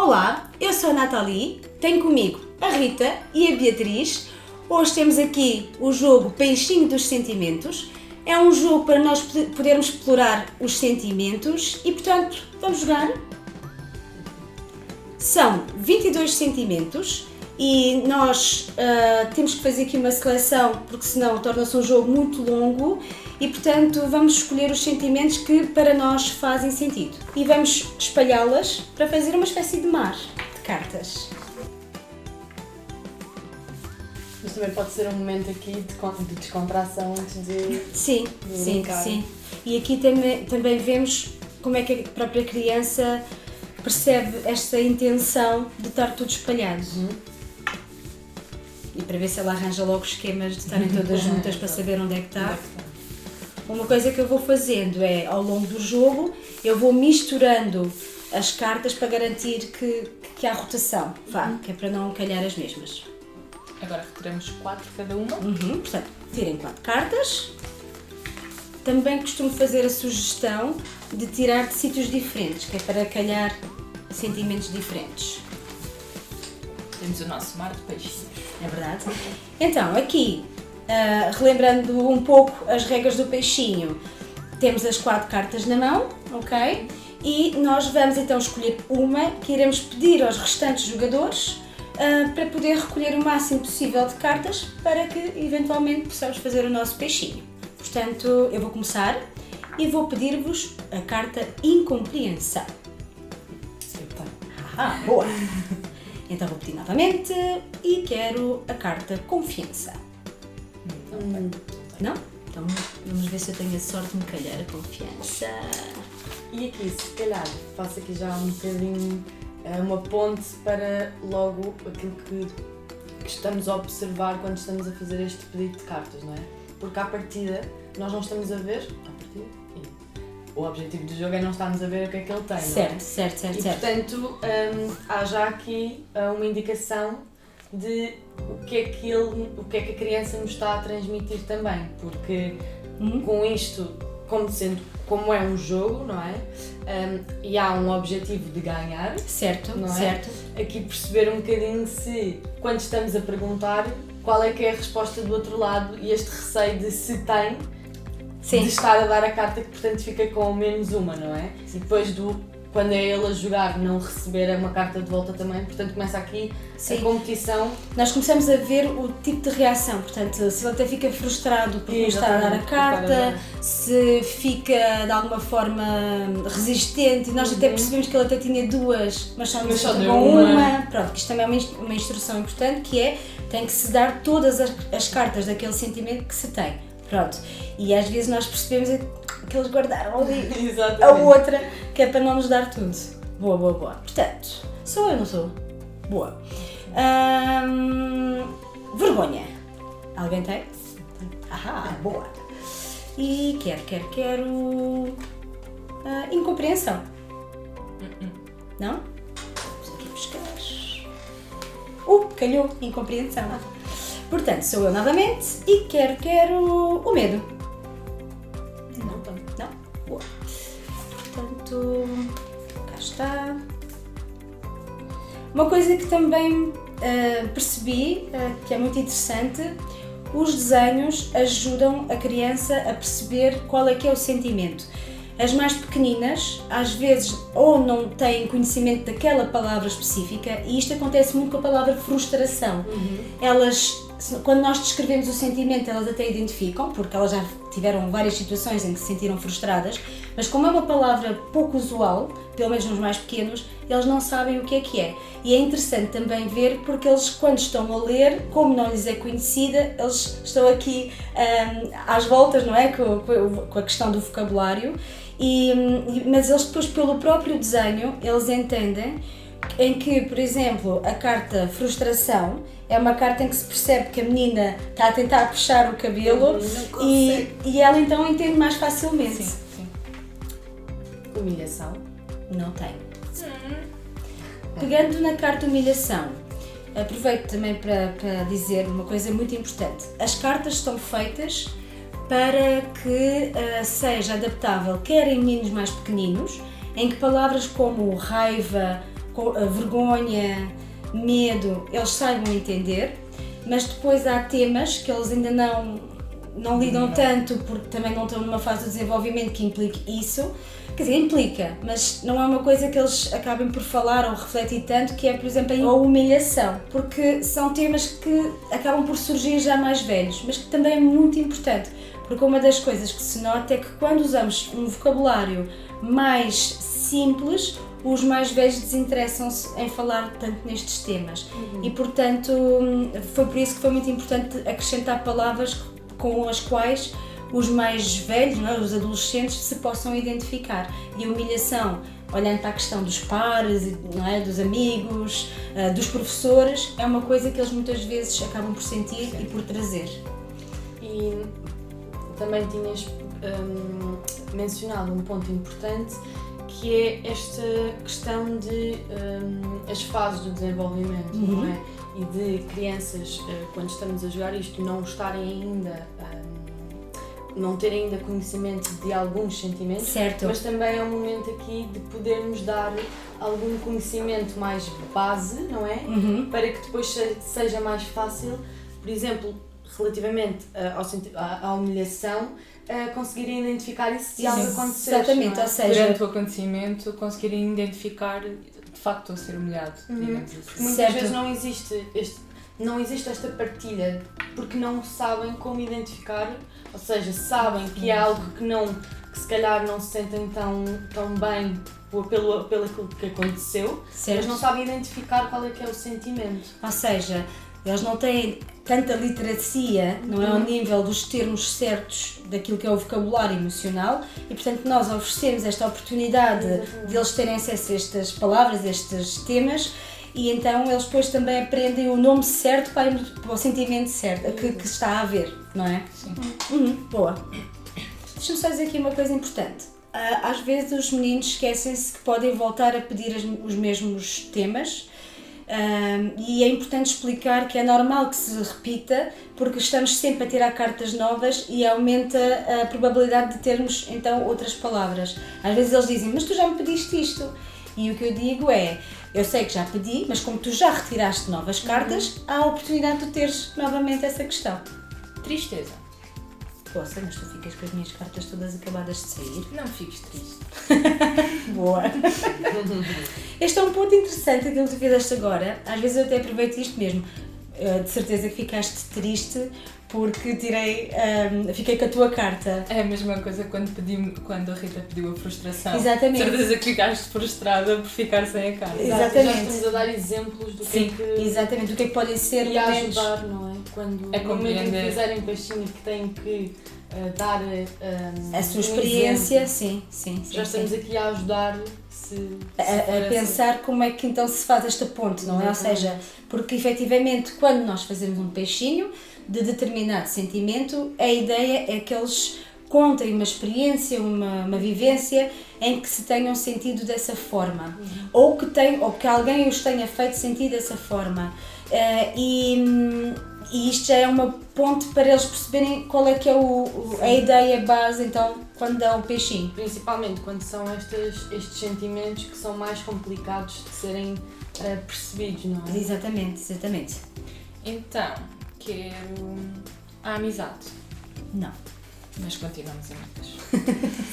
Olá, eu sou a Nathalie, tenho comigo a Rita e a Beatriz. Hoje temos aqui o jogo Peixinho dos Sentimentos. É um jogo para nós podermos explorar os sentimentos e, portanto, vamos jogar. São 22 sentimentos e nós temos que fazer aqui uma seleção porque senão torna-se um jogo muito longo e, portanto, vamos escolher os sentimentos que para nós fazem sentido e vamos espalhá-las para fazer uma espécie de mar de cartas. Mas também pode ser um momento aqui de descontração antes de... Sim. E aqui também vemos como é que a própria criança percebe esta intenção de estar tudo espalhado. E para ver se ela arranja logo esquemas de estarem todas juntas para saber onde é que está. Uma coisa que eu vou fazendo é, ao longo do jogo, eu vou misturando as cartas para garantir que há rotação, que é para não calhar as mesmas. Agora retiramos 4 cada uma. Portanto, tirem 4 cartas. Também costumo fazer a sugestão de tirar de sítios diferentes, que é para calhar sentimentos diferentes. Temos o nosso mar de peixinhos. É verdade? Então, aqui, relembrando um pouco as regras do peixinho, temos as 4 cartas na mão, ok? E nós vamos então escolher uma que iremos pedir aos restantes jogadores para poder recolher o máximo possível de cartas para que eventualmente possamos fazer o nosso peixinho. Portanto, eu vou começar e vou pedir-vos a carta Incompreensão. Boa! Então vou pedir novamente e quero a carta Confiança. Não? Então vamos ver se eu tenho a sorte de me calhar a Confiança. E aqui, se calhar, faço aqui já um bocadinho uma ponte para logo aquilo que estamos a observar quando estamos a fazer este pedido de cartas, não é? Porque à partida nós não estamos a ver, o objetivo do jogo é não estarmos a ver o que é que ele tem, certo, não é? Certo. E portanto há já aqui uma indicação de o que é que a criança nos está a transmitir também, porque com isto, como é um jogo, não é? E há um objetivo de ganhar, certo, não é? Certo. Aqui perceber um bocadinho se, quando estamos a perguntar, qual é que é a resposta do outro lado e este receio de se tem, de estar a dar a carta que portanto fica com menos uma, não é? E depois quando é ele a jogar não receber uma carta de volta também, portanto começa aqui a competição. Nós começamos a ver o tipo de reação, portanto se ele até fica frustrado por não estar a dar a carta, se fica de alguma forma resistente e nós até percebemos que ele até tinha duas, mas só deu uma. Pronto, que isto também é uma instrução importante que é, tem que se dar todas as cartas daquele sentimento que se tem. Pronto, e às vezes nós percebemos que eles guardaram ali a outra, que é para não nos dar tudo. Boa. Portanto, sou eu, não sou? Boa. Vergonha. Alguém tem? Boa. E quero... incompreensão. Não? Vamos aqui buscar. Calhou, incompreensão. Portanto, sou eu novamente e quero o medo. Não? Boa. Portanto, cá está. Uma coisa que também percebi, que é muito interessante, os desenhos ajudam a criança a perceber qual é que é o sentimento. As mais pequeninas, às vezes, ou não têm conhecimento daquela palavra específica, e isto acontece muito com a palavra frustração. Elas, quando nós descrevemos o sentimento, elas até identificam, porque elas já tiveram várias situações em que se sentiram frustradas, mas como é uma palavra pouco usual, pelo menos nos mais pequenos, eles não sabem o que é. E é interessante também ver, porque eles, quando estão a ler, como não lhes é conhecida, eles estão aqui às voltas, não é? Com a questão do vocabulário, mas eles depois, pelo próprio desenho, eles entendem em que, por exemplo, a carta frustração é uma carta em que se percebe que a menina está a tentar puxar o cabelo e ela então entende mais facilmente. Sim. Humilhação? Não tem. Pegando na carta humilhação, aproveito também para dizer uma coisa muito importante. As cartas estão feitas para que seja adaptável quer em meninos mais pequeninos, em que palavras como raiva, vergonha, medo, eles saibam entender, mas depois há temas que eles ainda não lidam tanto, porque também não estão numa fase de desenvolvimento que implique isso. Quer dizer, implica, mas não é uma coisa que eles acabem por falar ou refletir tanto, que é, por exemplo, a humilhação, porque são temas que acabam por surgir já mais velhos, mas que também é muito importante, porque uma das coisas que se nota é que quando usamos um vocabulário mais simples, os mais velhos desinteressam-se em falar tanto nestes temas. E, portanto, foi por isso que foi muito importante acrescentar palavras com as quais os mais velhos, não é? Os adolescentes, se possam identificar. E a humilhação, olhando para a questão dos pares, não é? Dos amigos, dos professores, é uma coisa que eles muitas vezes acabam por sentir e por trazer. E também tinhas mencionado um ponto importante, que é esta questão de as fases do desenvolvimento, não é? E de crianças, quando estamos a jogar isto, não terem ainda conhecimento de alguns sentimentos, certo. Mas também é um momento aqui de podermos dar algum conhecimento mais base, não é? Para que depois seja mais fácil, por exemplo, relativamente à humilhação, conseguirem identificar isso se algo acontecer. Exatamente, é? ou seja, durante o acontecimento conseguirem identificar de facto a ser humilhado. Muitas vezes não existe esta partilha porque não sabem como identificar, ou seja, sabem que é algo que se calhar não se sentem tão bem pelo aquilo que aconteceu, certo. Mas não sabem identificar qual é que é o sentimento. Ou seja, eles não têm tanta literacia, não é, ao nível dos termos certos daquilo que é o vocabulário emocional, e portanto nós oferecemos esta oportunidade de eles terem acesso a estas palavras, a estes temas, e então eles depois também aprendem o nome certo para o sentimento certo que está a haver, não é? Sim. Boa. Deixa-me só dizer aqui uma coisa importante. Às vezes os meninos esquecem-se que podem voltar a pedir os mesmos temas, e é importante explicar que é normal que se repita, porque estamos sempre a tirar cartas novas e aumenta a probabilidade de termos então outras palavras. Às vezes eles dizem, mas tu já me pediste isto. E o que eu digo é, eu sei que já pedi, mas como tu já retiraste novas cartas, há a oportunidade de teres novamente essa questão. Tristeza. Poxa, mas tu ficas com as minhas cartas todas acabadas de sair. Não fiques triste. Boa. Este é um ponto interessante aquilo que tu fizeste agora. Às vezes eu até aproveito isto mesmo. De certeza que ficaste triste porque fiquei com a tua carta. É a mesma coisa quando a Rita pediu a frustração. Exatamente. Certeza que ficaste frustrada por ficar sem a carta. Exatamente. Já estamos a dar exemplos do Sim, que é que... exatamente, do que é que podem ser E a ajudar, não é? Quando a no momento em que compreender. fizerem peixinho que têm que dar a sua um experiência, exemplo. sim. Já estamos aqui a ajudar A pensar como é que então se faz esta ponte, não é? Ou seja, porque efetivamente quando nós fazemos um peixinho de determinado sentimento, a ideia é que eles contem uma experiência, uma vivência em que se tenham sentido dessa forma, ou que alguém os tenha feito sentir dessa forma. E isto já é uma ponte para eles perceberem qual é que é a ideia base, então, quando dá o peixinho. Principalmente quando são estes sentimentos que são mais complicados de serem percebidos, não é? Exatamente. Então, quero a amizade. Não. Mas continuamos amigas.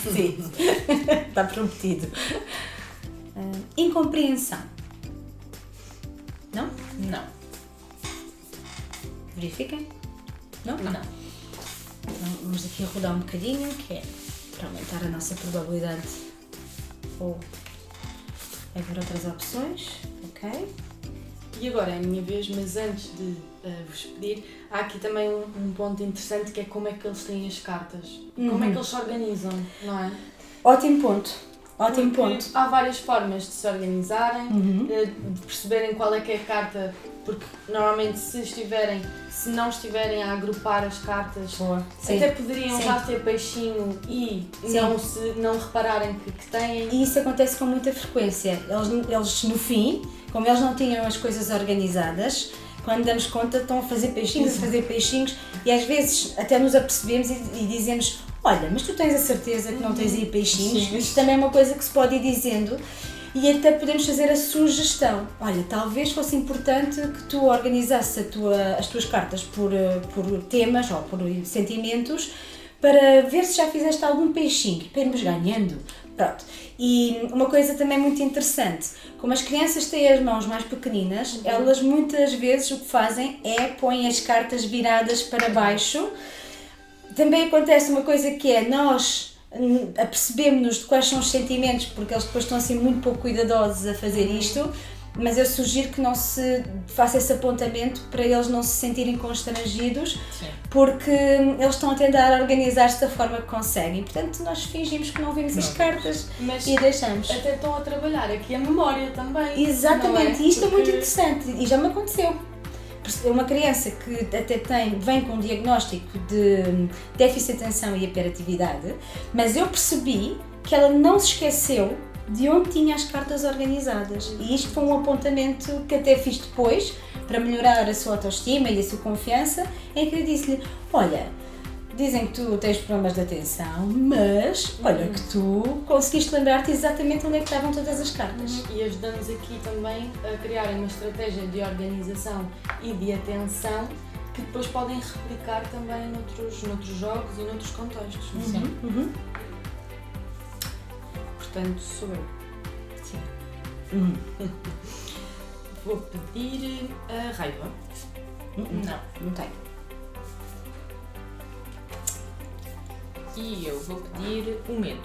Sim, está prometido. Incompreensão. Não? Não. Verifiquem? Não? Não. Então, vamos aqui rodar um bocadinho, que é para aumentar a nossa probabilidade. Ou haver outras opções. Ok? E agora é a minha vez, mas antes de vos pedir, há aqui também um ponto interessante que é como é que eles têm as cartas. Como é que eles se organizam, não é? Ótimo ponto. Porque há várias formas de se organizarem, de perceberem qual é que é a carta, porque normalmente se não estiverem a agrupar as cartas, até poderiam já ter peixinho e não repararem que têm. E isso acontece com muita frequência. Eles no fim, como eles não tinham as coisas organizadas, quando damos conta estão a fazer peixinhos e às vezes até nos apercebemos e dizemos: olha, mas tu tens a certeza que não tens aí peixinhos? Isto também é uma coisa que se pode ir dizendo, e até podemos fazer a sugestão. Olha, talvez fosse importante que tu organizasses as tuas cartas por temas ou por sentimentos, para ver se já fizeste algum peixinho, para irmos ganhando. Pronto. E uma coisa também muito interessante, como as crianças têm as mãos mais pequeninas, elas muitas vezes o que fazem é põem as cartas viradas para baixo. Também acontece uma coisa que é, nós apercebemos-nos de quais são os sentimentos, porque eles depois estão assim muito pouco cuidadosos a fazer isto, mas eu sugiro que não se faça esse apontamento para eles não se sentirem constrangidos. Sim. Porque eles estão a tentar organizar-se da forma que conseguem. Portanto, nós fingimos que não vimos as cartas e deixamos. Até estão a trabalhar aqui a memória também. Exatamente, e isto é muito interessante e já me aconteceu. Uma criança que até vem com um diagnóstico de déficit de atenção e hiperatividade, mas eu percebi que ela não se esqueceu de onde tinha as cartas organizadas. E isto foi um apontamento que até fiz depois, para melhorar a sua autoestima e a sua confiança, em que eu disse-lhe, olha, dizem que tu tens problemas de atenção, mas olha que tu conseguiste lembrar-te exatamente onde é que estavam todas as cartas. E ajudamos aqui também a criar uma estratégia de organização e de atenção que depois podem replicar também noutros jogos e noutros contextos. Sim. Portanto, sou eu. Sim. Vou pedir a raiva. Não tenho. E eu vou pedir o medo.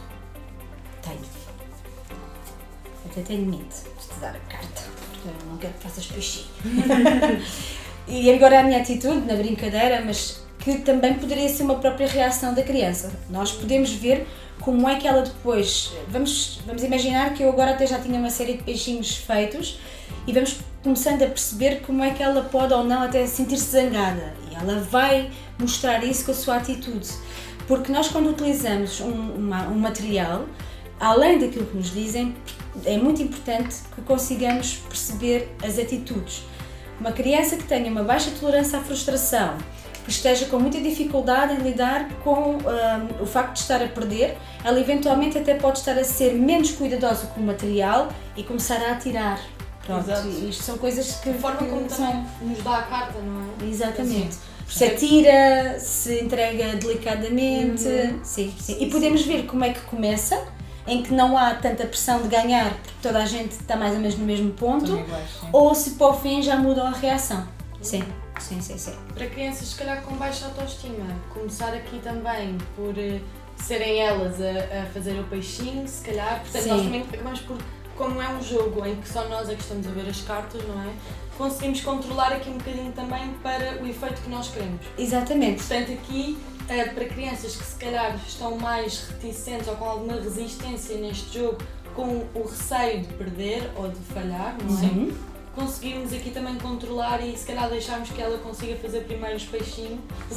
Tenho. Até tenho medo de te dar a carta, porque eu não quero que faças peixinho. E agora a minha atitude, na brincadeira, mas que também poderia ser uma própria reação da criança. Nós podemos ver como é que ela depois... Vamos imaginar que eu agora até já tinha uma série de peixinhos feitos e vamos começando a perceber como é que ela pode ou não até sentir-se zangada. E ela vai mostrar isso com a sua atitude. Porque nós, quando utilizamos um material, além daquilo que nos dizem, é muito importante que consigamos perceber as atitudes. Uma criança que tenha uma baixa tolerância à frustração, que esteja com muita dificuldade em lidar com o facto de estar a perder, ela eventualmente até pode estar a ser menos cuidadosa com o material e começar a atirar. Pronto, isto são coisas que... A forma como também nos dá a carta, não é? Exatamente. Se atira, se entrega delicadamente, sim. E podemos ver como é que começa, em que não há tanta pressão de ganhar, porque toda a gente está mais ou menos no mesmo ponto, ou se para o fim já mudam a reação. Sim. Para crianças, se calhar, com baixa autoestima, começar aqui também por serem elas a fazer o peixinho, se calhar, portanto nós também acabamos por, como é um jogo em que só nós é que estamos a ver as cartas, não é? Conseguimos controlar aqui um bocadinho também para o efeito que nós queremos. Exatamente. Portanto, aqui, para crianças que se calhar estão mais reticentes ou com alguma resistência neste jogo, com o receio de perder ou de falhar, não é? Conseguirmos aqui também controlar e se calhar deixarmos que ela consiga fazer primeiro o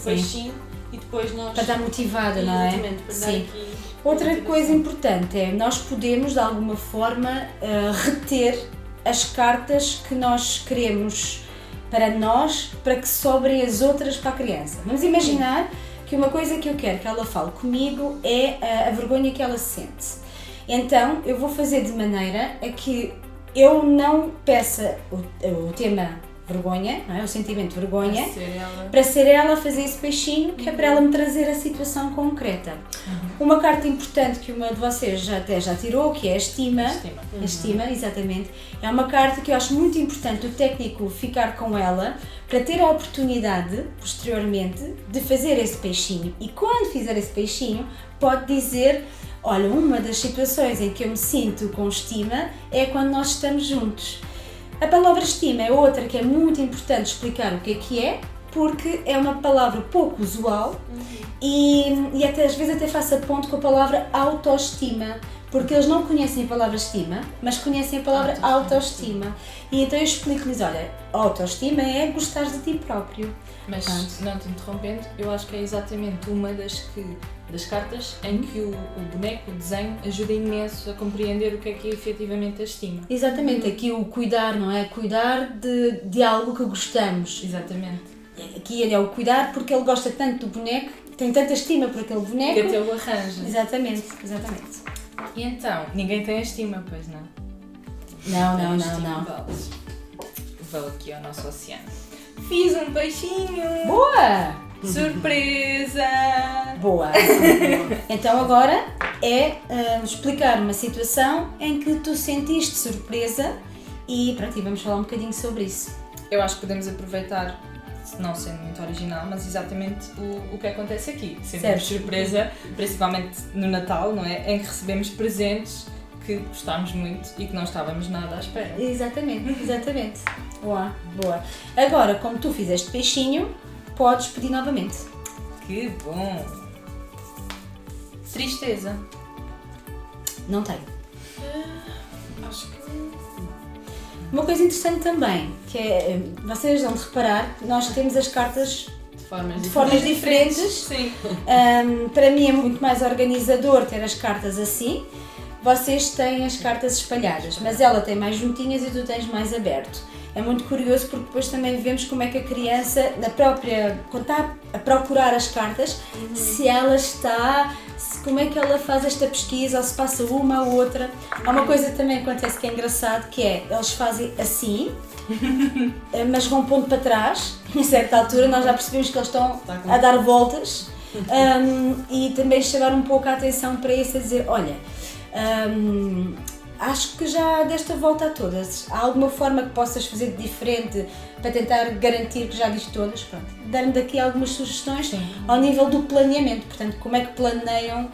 peixinho e depois nós... Para estar motivada, não é? Exatamente, para dar aqui... Outra coisa importante é, nós podemos de alguma forma reter as cartas que nós queremos para nós, para que sobrem as outras para a criança. Vamos imaginar que uma coisa que eu quero que ela fale comigo é a vergonha que ela sente. Então, eu vou fazer de maneira a que eu não peça o tema vergonha, não é? O sentimento de vergonha, para ser ela a fazer esse peixinho, que é para ela me trazer a situação concreta. Uma carta importante que uma de vocês já tirou, que é a estima. A estima, exatamente. É uma carta que eu acho muito importante o técnico ficar com ela, para ter a oportunidade, posteriormente, de fazer esse peixinho. E quando fizer esse peixinho, pode dizer: olha, uma das situações em que eu me sinto com estima é quando nós estamos juntos. A palavra estima é outra que é muito importante explicar o que é, porque é uma palavra pouco usual e até, às vezes até faço a ponto com a palavra autoestima, porque eles não conhecem a palavra estima, mas conhecem a palavra autoestima. E então eu explico-lhes, olha, autoestima é gostar de ti próprio. Mas, não te interrompendo, eu acho que é exatamente uma das cartas em que o boneco, o desenho, ajuda imenso a compreender o que é efetivamente a estima. Exatamente, aqui o cuidar, não é? Cuidar de algo que gostamos. Exatamente. Aqui ele é o cuidar porque ele gosta tanto do boneco, tem tanta estima por aquele boneco. Que até o arranja. Exatamente. E então, ninguém tem a estima, pois não? Não. Vou aqui ao nosso oceano. Fiz um peixinho! Boa! Surpresa! Boa! Então agora é explicar uma situação em que tu sentiste surpresa e pronto, e vamos falar um bocadinho sobre isso. Eu acho que podemos aproveitar, não sendo muito original, mas exatamente o que acontece aqui. Sentimos surpresa, principalmente no Natal, não é? Em que recebemos presentes que gostámos muito e que não estávamos nada à espera. Exatamente. Boa. Agora, como tu fizeste peixinho, podes pedir novamente. Que bom! Tristeza. Não tenho. Acho que... Uma coisa interessante também, que é, vocês vão reparar que nós temos as cartas De formas diferentes. Sim. Para mim é muito mais organizador ter as cartas assim. Vocês têm as cartas espalhadas, mas ela tem mais juntinhas e tu tens mais aberto. É muito curioso porque depois também vemos como é que a criança, quando está a procurar as cartas, se ela como é que ela faz esta pesquisa, ou se passa uma ou outra. Há uma coisa também que acontece que é engraçado, que é, eles fazem assim, mas vão pondo para trás. Em certa altura nós já percebemos que eles estão a dar voltas. E também chamar um pouco a atenção para isso, a dizer, olha, acho que já desta volta a todas. Há alguma forma que possas fazer de diferente para tentar garantir que já viste todas? Pronto, dando daqui algumas sugestões ao nível do planeamento. Portanto, como é que planeiam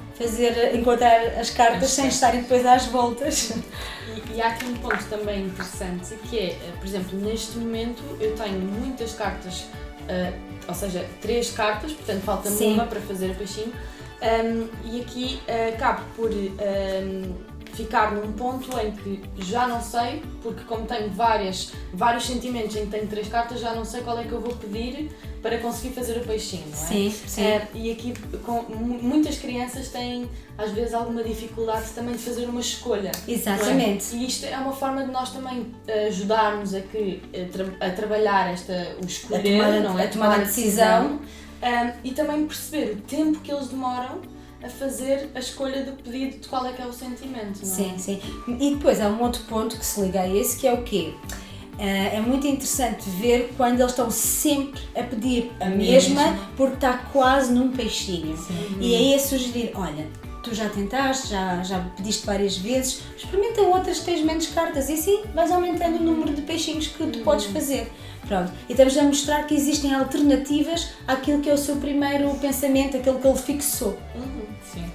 encontrar as cartas sem estarem depois às voltas? E há aqui um ponto também interessante, que é, por exemplo, neste momento eu tenho muitas cartas, ou seja, 3 cartas, portanto falta-me uma para fazer o peixinho, e aqui acabo por ficar num ponto em que já não sei, porque como tenho vários sentimentos em que tenho 3 cartas, já não sei qual é que eu vou pedir para conseguir fazer o peixinho, não é? Sim. E aqui muitas crianças têm às vezes alguma dificuldade também de fazer uma escolha. Exatamente. E isto é uma forma de nós também ajudarmos a trabalhar o escolher, a tomar a decisão. E também perceber o tempo que eles demoram a fazer a escolha do pedido de qual é que é o sentimento, não é? Sim. E depois há um outro ponto que se liga a esse, que é o quê? É muito interessante ver quando eles estão sempre a pedir a mesma, porque está quase num peixinho. E aí é sugerir, olha, tu já tentaste, já pediste várias vezes, experimenta outras que tens menos cartas e assim vais aumentando o número de peixinhos que tu podes fazer. Pronto. E estamos a mostrar que existem alternativas àquilo que é o seu primeiro pensamento, aquilo que ele fixou. Sim.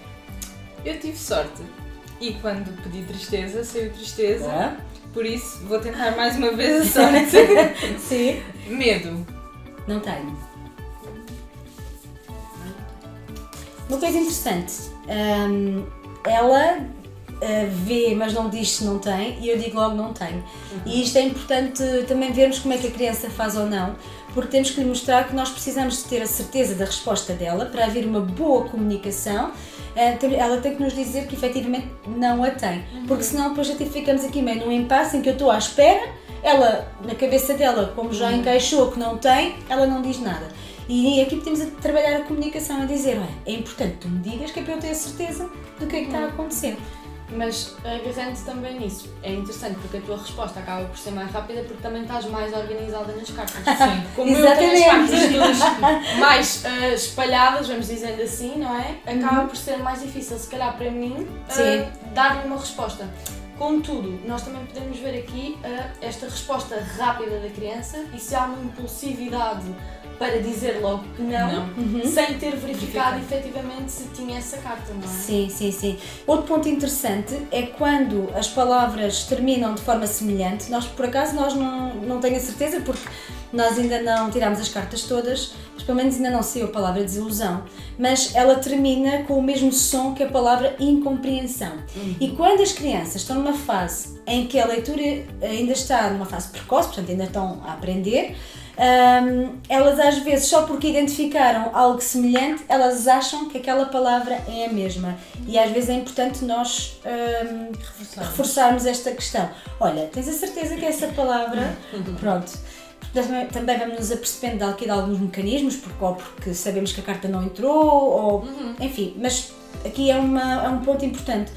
Eu tive sorte e quando pedi tristeza, saiu tristeza, por isso vou tentar mais uma vez a sorte. Sim. Medo. Não tenho. Uma coisa interessante, ela vê, mas não diz se não tem, e eu digo logo não tenho. E isto é importante também vermos como é que a criança faz ou não, porque temos que lhe mostrar que nós precisamos de ter a certeza da resposta dela para haver uma boa comunicação. Ela tem que nos dizer que efetivamente não a tem, porque senão depois já ficamos aqui meio num impasse em que eu estou à espera, ela, na cabeça dela, como já encaixou que não tem, ela não diz nada. E aqui temos a trabalhar a comunicação, a dizer, olha, é importante que tu me digas que é para eu ter a certeza do que é que está a acontecer. Mas agarrando-se também nisso, é interessante porque a tua resposta acaba por ser mais rápida porque também estás mais organizada nas cartas. Sim. Como eu tenho as cartas todas mais espalhadas, vamos dizendo assim, não é? Acaba por ser mais difícil, se calhar para mim, dar-lhe uma resposta. Contudo, nós também podemos ver aqui esta resposta rápida da criança e se há uma impulsividade para dizer logo que não. Sem ter verificado efetivamente se tinha essa carta, não é? Sim. Outro ponto interessante é quando as palavras terminam de forma semelhante. Nós, por acaso, não tenho a certeza porque nós ainda não tirámos as cartas todas, mas pelo menos ainda não saiu a palavra desilusão, mas ela termina com o mesmo som que a palavra incompreensão. E quando as crianças estão numa fase em que a leitura ainda está numa fase precoce, portanto ainda estão a aprender, elas às vezes, só porque identificaram algo semelhante, elas acham que aquela palavra é a mesma. E às vezes é importante nós reforçarmos esta questão. Olha, tens a certeza que é essa palavra? Pronto. Também vamos nos apercebendo aqui de alguns mecanismos, porque sabemos que a carta não entrou, enfim, mas aqui é um ponto importante.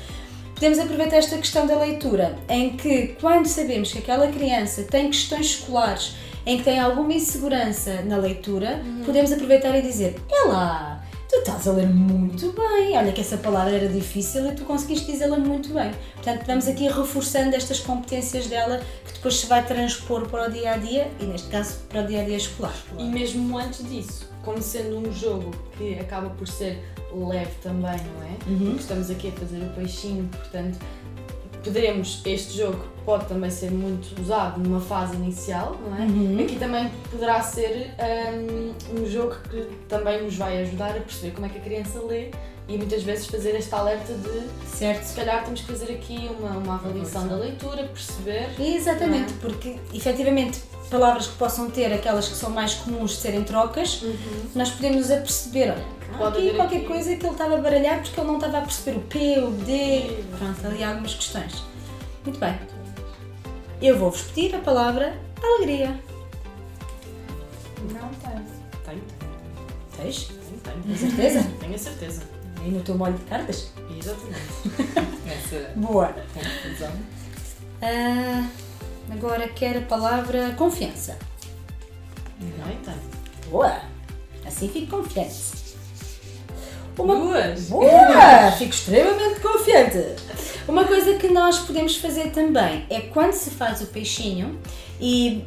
podemos aproveitar esta questão da leitura, em que quando sabemos que aquela criança tem questões escolares, em que tem alguma insegurança na leitura, podemos aproveitar e dizer: "Ela, tu estás a ler muito bem, olha que essa palavra era difícil e tu conseguiste dizê-la muito bem." Portanto, vamos aqui reforçando estas competências dela, que depois se vai transpor para o dia-a-dia, e neste caso para o dia-a-dia escolar. E mesmo antes disso, como sendo um jogo que acaba por ser leve também, não é? Porque estamos aqui a fazer o peixinho, portanto, este jogo pode também ser muito usado numa fase inicial, não é? Aqui também poderá ser um jogo que também nos vai ajudar a perceber como é que a criança lê e muitas vezes fazer este alerta de, certo, se calhar temos que fazer aqui uma avaliação da leitura, perceber... Exatamente, porque efetivamente palavras que possam ter aquelas que são mais comuns de serem trocas, nós podemos nos aperceber, olha, aqui qualquer coisa que ele estava a baralhar porque ele não estava a perceber o P, o D, pronto, ali há algumas questões. Muito bem, eu vou-vos pedir a palavra alegria. Não tenho. Tens? Tenho. Tens certeza? Tenho a certeza. E no teu molho de cartas? Exatamente. Nessa Boa. confusão. Agora quero a palavra confiança. Não tenho. Boa! Assim fico confiante. Duas! Boa! Fico extremamente confiante. Uma coisa que nós podemos fazer também é quando se faz o peixinho, e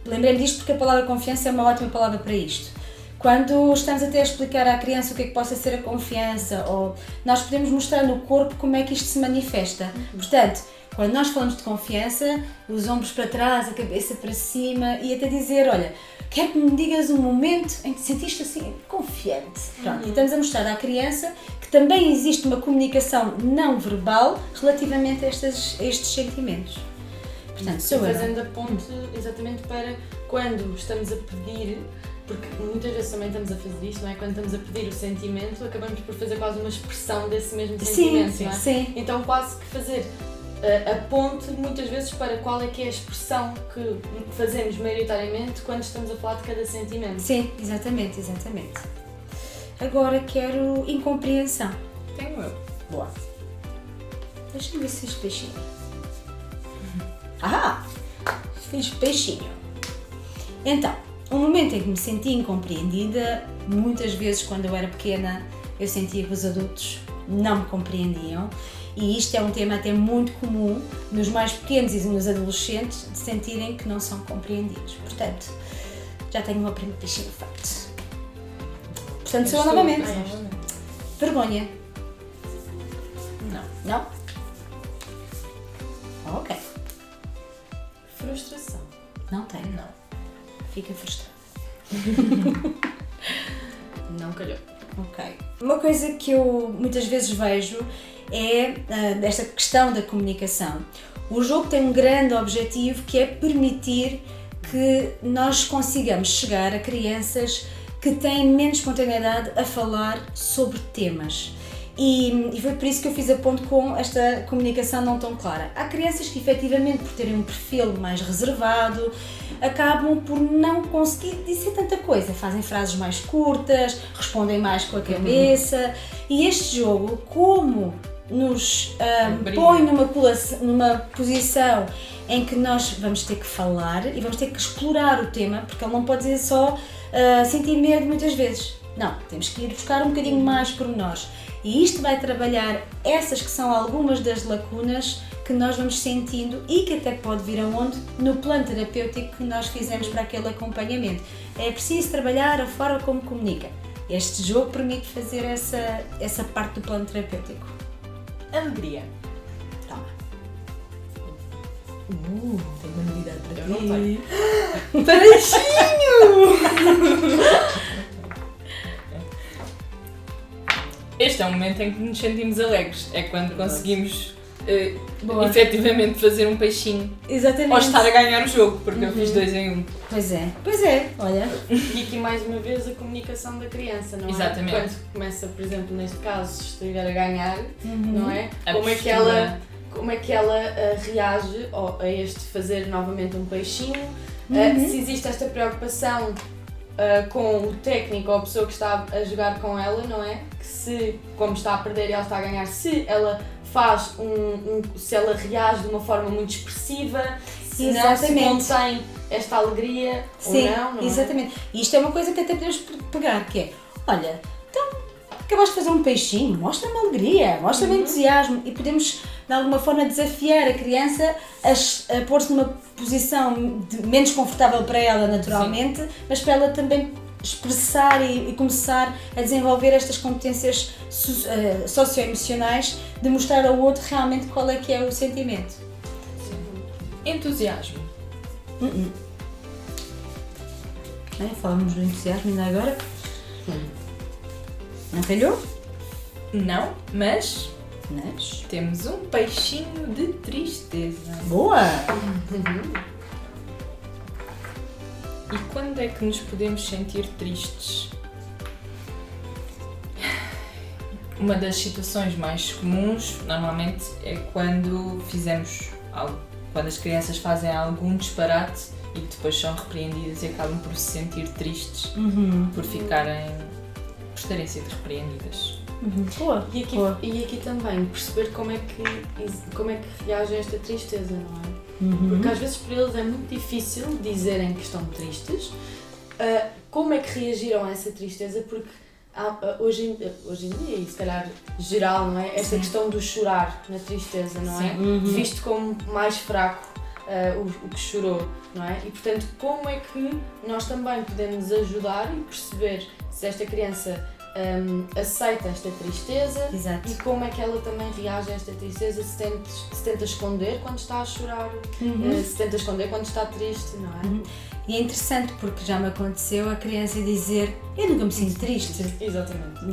lembrei-me disto porque a palavra confiança é uma ótima palavra para isto. Quando estamos até a explicar à criança o que é que possa ser a confiança, ou nós podemos mostrar no corpo como é que isto se manifesta. Portanto, quando nós falamos de confiança, os ombros para trás, a cabeça para cima, e até dizer: olha, quero que me digas um momento em que te sentiste assim confiante. Pronto, e estamos a mostrar à criança que também existe uma comunicação não verbal relativamente a estes sentimentos. Portanto, sou eu. Fazendo a ponte exatamente para quando estamos a pedir, porque muitas vezes também estamos a fazer isto, não é? Quando estamos a pedir o sentimento, acabamos por fazer quase uma expressão desse mesmo sentimento, não é? Sim. Então quase que fazer a ponte muitas vezes para qual é que é a expressão que fazemos maioritariamente quando estamos a falar de cada sentimento. Sim, exatamente. Agora quero incompreensão. Tenho eu. Boa. Deixa-me ver se fiz peixinho. Ah! Fiz peixinho. Então, um momento em que me senti incompreendida, muitas vezes quando eu era pequena eu sentia que os adultos não me compreendiam, e isto é um tema até muito comum nos mais pequenos e nos adolescentes, de sentirem que não são compreendidos. Portanto, já tenho o meu primeiro peixinho feito. Portanto, sou eu novamente. Vergonha. Não? Ok. Frustração. Não tenho. Não. Fica frustrada. Não calhou. Ok. Uma coisa que eu muitas vezes vejo é desta questão da comunicação. O jogo tem um grande objetivo, que é permitir que nós consigamos chegar a crianças que têm menos espontaneidade a falar sobre temas. E foi por isso que eu fiz a ponto com esta comunicação não tão clara. Há crianças que, efetivamente, por terem um perfil mais reservado, acabam por não conseguir dizer tanta coisa. Fazem frases mais curtas, respondem mais com a cabeça. E este jogo, como nos põe numa posição em que nós vamos ter que falar e vamos ter que explorar o tema, porque ele não pode dizer só sentir medo muitas vezes. Não, temos que ir buscar um bocadinho mais por nós. E isto vai trabalhar essas que são algumas das lacunas que nós vamos sentindo e que até pode vir aonde? No plano terapêutico que nós fizemos para aquele acompanhamento. É preciso trabalhar a forma como comunica. Este jogo permite fazer essa parte do plano terapêutico. Alegria. Toma. Tenho uma novidade para ti. Eu não tenho. Peixinho! Este é o momento em que nos sentimos alegres. É quando conseguimos efetivamente fazer um peixinho. Exatamente. Ou estar a ganhar o jogo, porque eu fiz 2 em 1. Pois é, olha. E aqui mais uma vez a comunicação da criança, não é? Exatamente. Quando começa, por exemplo, neste caso, se estiver a ganhar, não é? A Como postura. é que ela reage a este fazer novamente um peixinho? Se existe esta preocupação com o técnico ou a pessoa que está a jogar com ela, não é? Que se, como está a perder e ela está a ganhar, se ela faz se ela reage de uma forma muito expressiva, se não se contém esta alegria ou não é? Exatamente. E isto é uma coisa que até podemos pegar, que é, olha, então acabaste de fazer um peixinho, mostra-me alegria, mostra-me entusiasmo, e podemos de alguma forma desafiar a criança a pôr-se numa posição menos confortável para ela naturalmente, mas para ela também expressar e começar a desenvolver estas competências socioemocionais de mostrar ao outro realmente qual é que é o sentimento. Entusiasmo. Falamos do entusiasmo ainda agora. Não calhou? Não, mas temos um peixinho de tristeza. Boa! E quando é que nos podemos sentir tristes? Uma das situações mais comuns, normalmente, é quando quando as crianças fazem algum disparate e depois são repreendidas e acabam por se sentir tristes por terem sido repreendidas. Boa. E aqui também perceber como é que reage a esta tristeza, não é? Porque às vezes para eles é muito difícil dizerem que estão tristes, como é que reagiram a essa tristeza, porque hoje em dia, e se calhar geral, não é? Esta questão do chorar na tristeza, não é? Visto como mais fraco o que chorou, não é? E portanto, como é que nós também podemos ajudar e perceber se esta criança aceita esta tristeza. Exato. E como é que ela também reage a esta tristeza, se tenta esconder quando está a chorar, se tenta esconder quando está triste, não é? E é interessante porque já me aconteceu a criança dizer, eu nunca me sinto triste. Exatamente.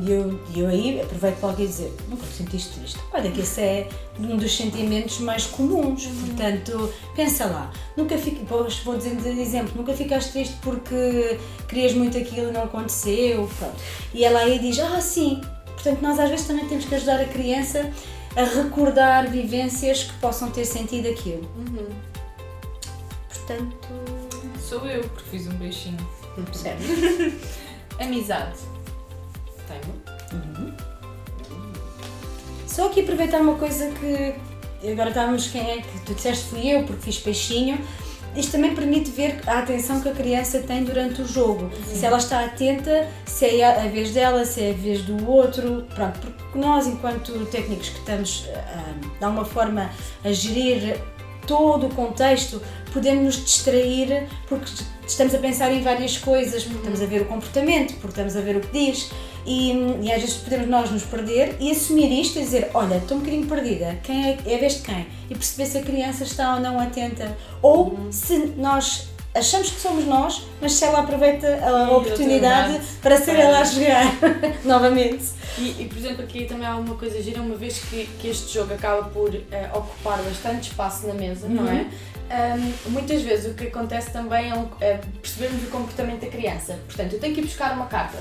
E eu aí aproveito para alguém dizer, nunca me sentiste triste. Olha que esse é um dos sentimentos mais comuns, portanto, pensa lá, vou dizer de exemplo, nunca ficaste triste porque querias muito aquilo e não aconteceu, pronto. E ela aí diz, sim, portanto nós às vezes também temos que ajudar a criança a recordar vivências que possam ter sentido aquilo. Portanto... Sou eu, porque fiz um beijinho. Certo. Amizade. Tenho. Só aqui aproveitar uma coisa que agora estávamos, quem é que tu disseste fui eu porque fiz peixinho. Isto também permite ver a atenção que a criança tem durante o jogo. Se ela está atenta, se é a vez dela, se é a vez do outro. Pronto, porque nós, enquanto técnicos que estamos de alguma forma a gerir todo o contexto, podemos nos distrair porque estamos a pensar em várias coisas, porque estamos a ver o comportamento, porque estamos a ver o que diz e às vezes podemos nós nos perder e assumir isto e dizer, olha, estou um bocadinho perdida, quem é a vez de quem? E perceber se a criança está ou não atenta ou se nós achamos que somos nós, mas se ela aproveita a oportunidade para ser ela a jogar novamente. E, por exemplo, aqui também há uma coisa gira, uma vez que este jogo acaba por ocupar bastante espaço na mesa, não é? Muitas vezes o que acontece também é percebermos o comportamento da criança. Portanto, eu tenho que ir buscar uma carta.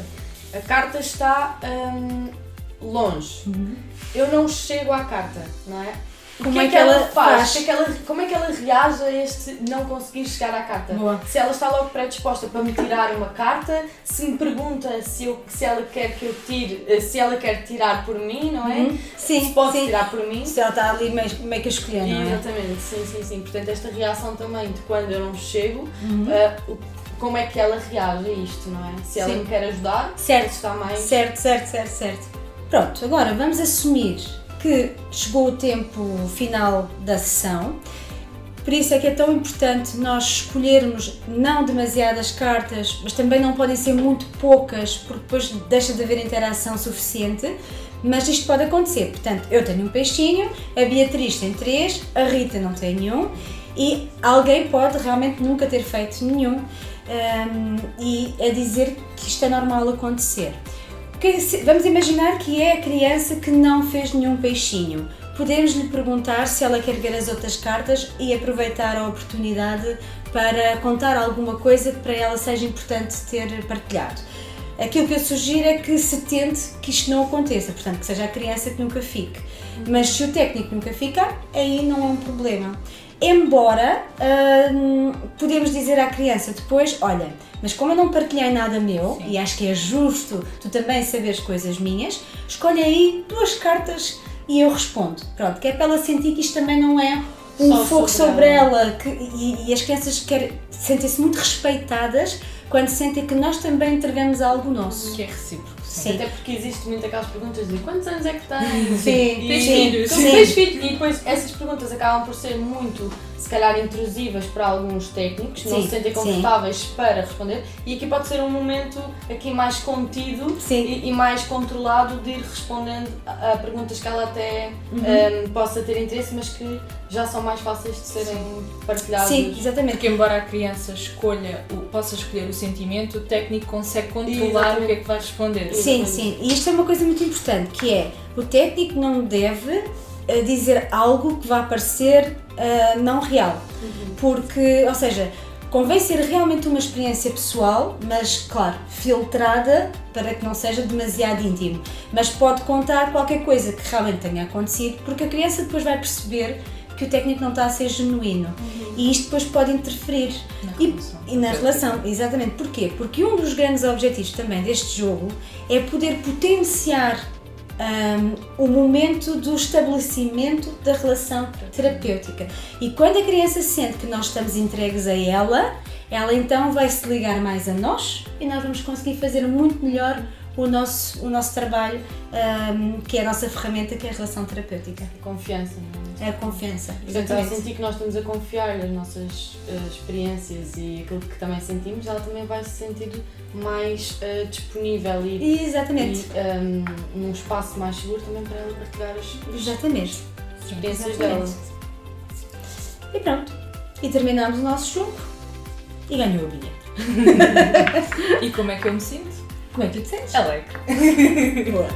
A carta está longe. Eu não chego à carta, não é? Como é que ela faz? Como é que ela reage a este não conseguir chegar à carta? Boa. Se ela está logo predisposta para me tirar uma carta, se me pergunta se ela quer que eu tire, se ela quer tirar por mim, não é? Sim, se pode tirar por mim. Se ela está ali meio que a escolher, não é? Exatamente, sim. Portanto, esta reação também de quando eu não chego, como é que ela reage a isto, não é? Se ela me quer ajudar, está mais... Certo. Pronto, agora vamos assumir que chegou o tempo final da sessão, por isso é que é tão importante nós escolhermos não demasiadas cartas, mas também não podem ser muito poucas, porque depois deixa de haver interação suficiente, mas isto pode acontecer. Portanto, eu tenho um peixinho, a Beatriz tem 3, a Rita não tem nenhum e alguém pode realmente nunca ter feito nenhum e a dizer que isto é normal acontecer. Vamos imaginar que é a criança que não fez nenhum peixinho. Podemos lhe perguntar se ela quer ver as outras cartas e aproveitar a oportunidade para contar alguma coisa que para ela seja importante ter partilhado. Aquilo que eu sugiro é que se tente que isto não aconteça, portanto que seja a criança que nunca fique. Mas se o técnico nunca fica, aí não é um problema. Embora podemos dizer à criança depois, olha, mas como eu não partilhei nada meu, e acho que é justo tu também saberes coisas minhas, escolhe aí 2 cartas e eu respondo. Pronto, que é para ela sentir que isto também não é um Só fogo sobre sobre ela. E as crianças sentem-se muito respeitadas quando sentem que nós também entregamos algo nosso. Que é recíproco. Sim. Até porque existe muito aquelas perguntas de quantos anos é que tens? Sim, Tens sim, filhos? sim. Tens filhos? E depois essas perguntas acabam por ser muito, se calhar, intrusivas para alguns técnicos, não Sim, se sentem sim. confortáveis para responder, e aqui pode ser um momento aqui mais contido Sim. e mais controlado de ir respondendo a perguntas que ela até possa ter interesse, mas que já são mais fáceis de serem partilhadas. Sim, exatamente. Porque embora a criança possa escolher o sentimento, o técnico consegue controlar o que é que vai responder. Sim, sim. E isto é uma coisa muito importante, que é, o técnico não deve dizer algo que vá parecer não real. Porque, ou seja, convém ser realmente uma experiência pessoal, mas, claro, filtrada para que não seja demasiado íntimo. Mas pode contar qualquer coisa que realmente tenha acontecido, porque a criança depois vai perceber que o técnico não está a ser genuíno. E isto depois pode interferir. E na relação, exatamente. Porquê? Porque um dos grandes objetivos também deste jogo é poder potenciar o momento do estabelecimento da relação terapêutica. E quando a criança sente que nós estamos entregues a ela então vai se ligar mais a nós e nós vamos conseguir fazer muito melhor o nosso trabalho, que é a nossa ferramenta, que é a relação terapêutica. Confiança, não é? É a confiança. Portanto, ela sentir que nós estamos a confiar nas nossas experiências e aquilo que também sentimos, ela também vai se sentir mais disponível Exatamente. e num espaço mais seguro também para ela partilhar as Exatamente. experiências dela. E pronto. E terminamos o nosso jogo e ganhou a Bia. E como é que eu me sinto? Como é que tu te sentes? Alegre. Boa.